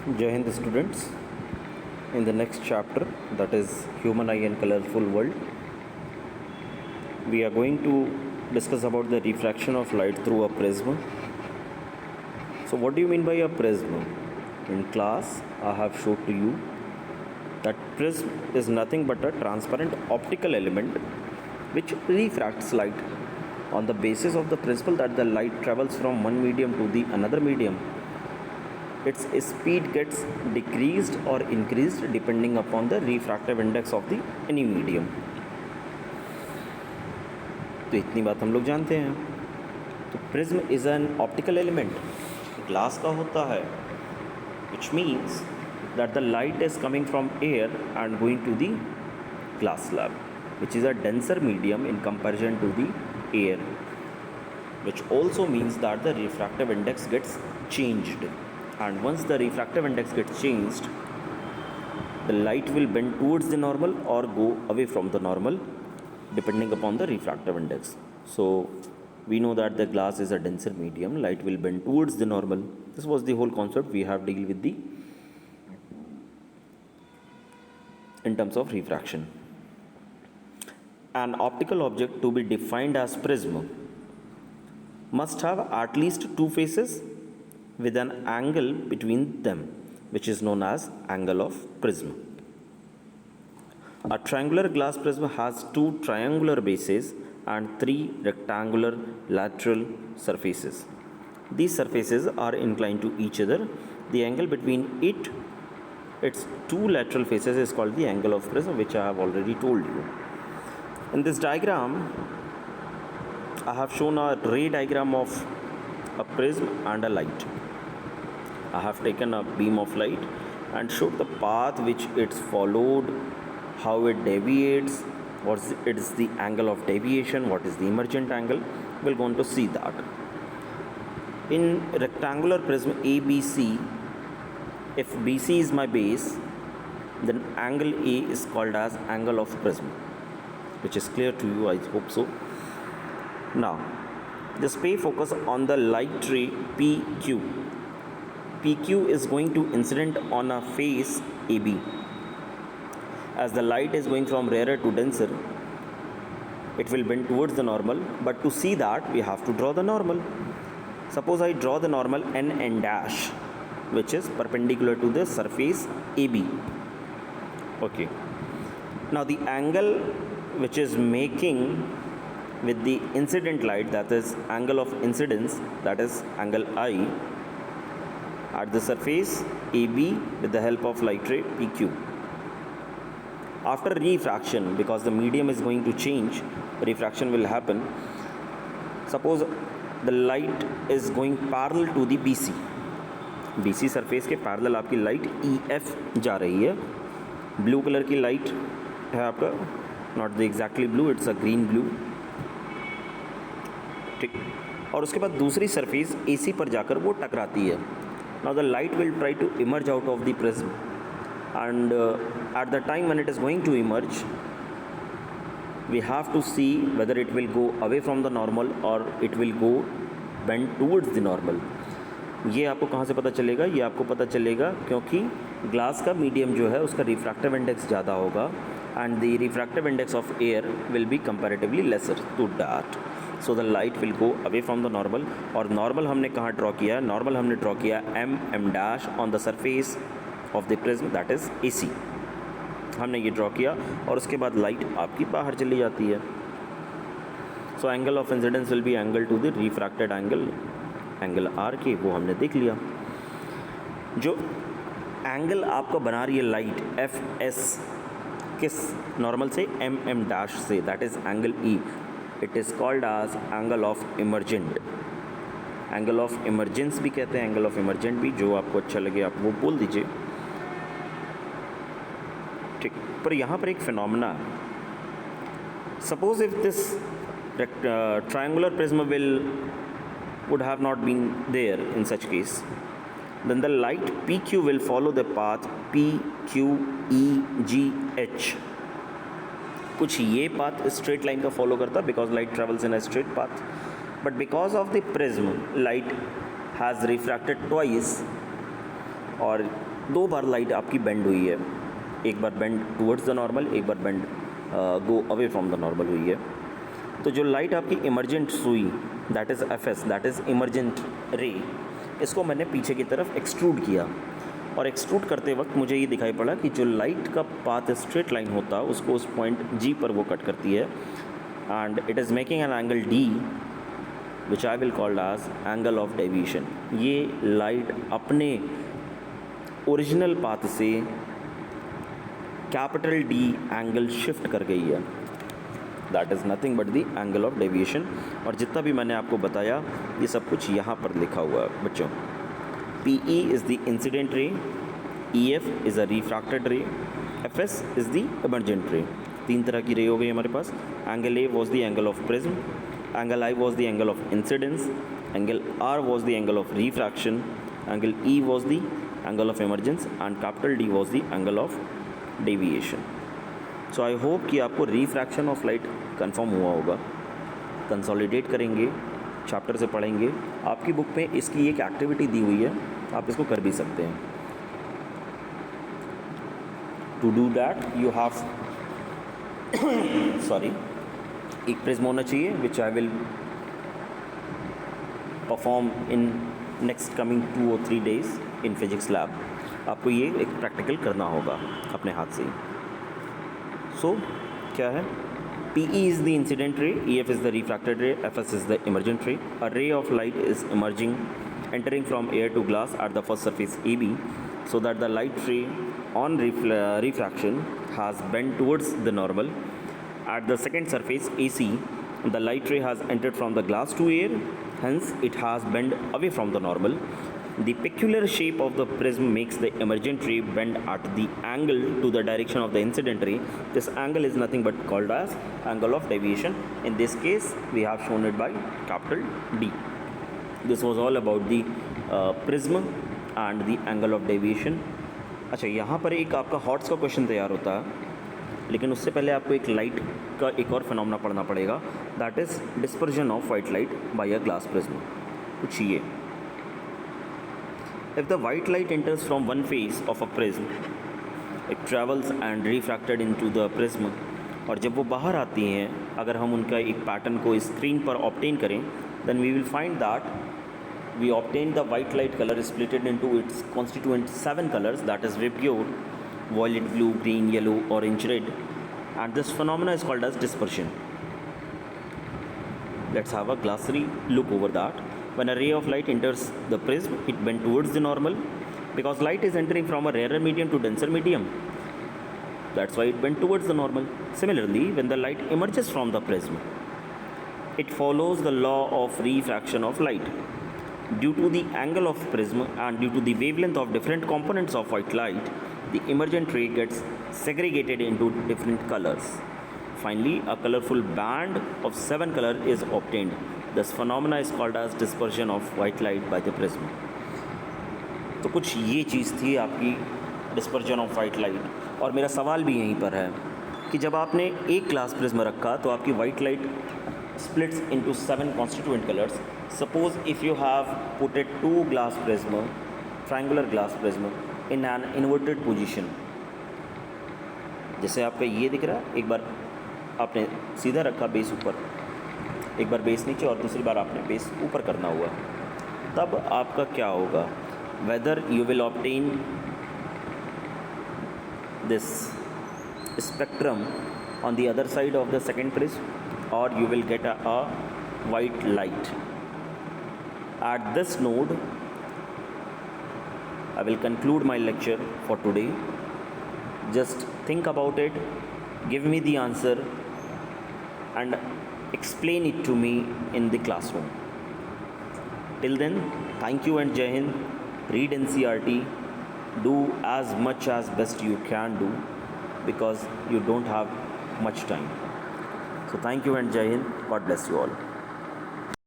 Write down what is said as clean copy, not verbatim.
Jai Hind students. In the next chapter, that is Human Eye and Colorful World, we are going to discuss about the refraction of light through a prism. So what do you mean by a prism? In class, I have showed to you that prism is nothing but a transparent optical element which refracts light on the basis of the principle that the light travels from one medium to the another medium. Its speed gets decreased or increased depending upon the refractive index of the any medium. तो इतनी बात हम लोग जानते हैं. तो prism is an optical element, glass का होता है, which means that the light is coming from air and going to the glass slab, which is a denser medium in comparison to the air, which also means that the refractive index gets changed. And once the refractive index gets changed, the light will bend towards the normal or go away from the normal depending upon the refractive index. So we know that the glass is a denser medium, light will bend towards the normal. This was the whole concept we have deal with the in terms of refraction. An optical object to be defined as prism must have at least two faces with an angle between them, which is known as angle of prism. A triangular glass prism has two triangular bases and three rectangular lateral surfaces. These surfaces are inclined to each other. The angle between its two lateral faces is called the angle of prism, which I have already told you. In this diagram, I have shown a ray diagram of a prism and a light. I have taken a beam of light and showed the path which it's followed, how it deviates, what is the angle of deviation, what is the emergent angle. We're going to see that. In rectangular prism ABC, if BC is my base, then angle A is called as angle of prism, which is clear to you, I hope so. Now, just pay focus on the light ray PQ. PQ is going to incident on a face AB. As the light is going from rarer to denser, it will bend towards the normal, but to see that we have to draw the normal. Suppose I draw the normal NN dash, which is perpendicular to the surface AB. Okay. Now the angle which is making with the incident light, that is angle of incidence, that is angle I, at the surface AB with the help of light ray PQ. After refraction, because the medium is going to change, refraction will happen. Suppose the light is going parallel to the BC. BC surface के parallel आपकी light EF जा रही है. Blue color की light है आपका, not the exactly blue, it's a green blue. ठीक. और उसके बाद दूसरी surface AC पर जाकर वो टकराती है. Now the light will try to emerge out of the prism, and at the time when it is going to emerge, we have to see whether it will go away from the normal or it will go bend towards the normal. ये आपको कहाँ से पता चलेगा? ये आपको पता चलेगा क्योंकि ग्लास का मीडियम जो है उसका रिफ्रैक्टिव इंडेक्स ज़्यादा होगा, and the refractive index of air will be comparatively lesser to that. So the light will go away from the normal. और normal हमने कहाँ ड्रॉ किया? normal हमने ड्रॉ किया M dash on the surface of the prism, that is AC. हमने ये draw किया और उसके बाद लाइट आपकी बाहर चली जाती है. So angle of incidence will be angle to the refracted angle, angle R के, वो हमने देख लिया. जो एंगल आपका बना रही है लाइट FS किस नॉर्मल से M dash से, that is angle E. It is called as angle of emergent. Angle of emergence भी कहते हैं, एंगल ऑफ इमरजेंट भी, जो आपको अच्छा लगे आप वो बोल दीजिए. ठीक. पर यहाँ पर एक phenomena, suppose if this triangular prism would have not been there in such case, then the light PQ will follow the path PQEGH. कुछ ये पाथ स्ट्रेट लाइन का फॉलो करता, because light travels in a straight path, but because of the prism light has refracted twice, और 2 बार light आपकी bend हुई है, एक बार बेंड टुवर्ड्स द नॉर्मल, एक बार bend go away from the normal हुई है। तो जो लाइट आपकी इमर्जेंट हुई, that is FS, that is emergent ray, इसको मैंने पीछे की तरफ एक्सट्रूड किया, और एक्सट्रूड करते वक्त मुझे ये दिखाई पड़ा कि जो लाइट का पाथ स्ट्रेट लाइन होता उसको उस पॉइंट जी पर वो कट करती है, and it is making an angle D which I will called as angle of deviation. ये लाइट अपने ओरिजिनल पाथ से कैपिटल डी एंगल शिफ्ट कर गई है, that is nothing but the angle of deviation. और जितना भी मैंने आपको बताया ये सब कुछ यहाँ पर लिखा हुआ है बच्चों। PE is the incident ray, EF is a refracted ray, FS is the emergent ray। 3 तरह की रे हो गई हमारे पास। Angle A was the angle of prism, angle I was the angle of incidence, angle R was the angle of refraction, angle E was the angle of emergence and capital D was the angle of deviation। So I hope कि आपको refraction of light confirm हुआ होगा। Consolidate करेंगे, chapter से पढ़ेंगे। आपकी book में इसकी एक एक्टिविटी दी हुई है, आप इसको कर भी सकते हैं। To do that you have sorry एक प्रिज्म होना चाहिए which I will perform in next coming 2 or 3 days in physics lab. आपको ये एक प्रैक्टिकल करना होगा अपने हाथ से ही। सो क्या है, PE is the incident ray, EF is the refracted ray, FS is the emergent ray। A ray of light is entering from air to glass at the first surface AB, so that the light ray on refraction has bent towards the normal. At the second surface AC, the light ray has entered from the glass to air, hence it has bent away from the normal. The peculiar shape of the prism makes the emergent ray bend at the angle to the direction of the incident ray. This angle is nothing but called as angle of deviation. In this case, we have shown it by capital D. This was all about the prism and the angle of deviation. अच्छा, यहाँ पर एक आपका hots का question तैयार होता है, लेकिन उससे पहले आपको एक लाइट का एक और फिनोमेना पढ़ना पड़ेगा, that is dispersion of white light by a glass prism. कुछ ये, if the white light enters from one face of a prism, it travels and refracted into the prism, और जब वो बाहर आती हैं, अगर हम उनका एक पैटर्न को स्क्रीन पर ऑब्टेन करें, then we will find that we obtain the white light color splitted into its constituent 7 colors, that is vapor, violet, blue, green, yellow, orange, red, and this phenomena is called as dispersion. Let's have a glossary look over that. When a ray of light enters the prism, it bends towards the normal, because light is entering from a rarer medium to denser medium. That's why it bends towards the normal. Similarly, when the light emerges from the prism, it follows the law of refraction of light. Due to the angle of prism and due to the wavelength of different components of white light, the emergent ray gets segregated into different colors. Finally, a colorful band of 7 colors is obtained. This phenomena is called as dispersion of white light by the prism. तो कुछ ये चीज़ थी आपकी dispersion of white light. और मेरा सवाल भी यहीं पर है कि जब आपने एक ग्लास प्रिज्म रखा तो आपकी white light splits into 7 constituent colors. Suppose if you have put a 2 glass prism, triangular glass prism in an inverted position, जैसे आपका ये दिख रहा है, एक बार आपने सीधा रखा बेस ऊपर, एक बार बेस नीचे और दूसरी बार आपने बेस ऊपर करना हुआ, तब आपका क्या होगा? Whether you will obtain this spectrum on the other side of the second prism, or you will get a white light. At this node, I will conclude my lecture for today. Just think about it, give me the answer and explain it to me in the classroom. Till then, thank you and Jai Hind. Read NCERT, do as much as best you can do, because you don't have much time. So thank you and Jai Hind. God bless you all.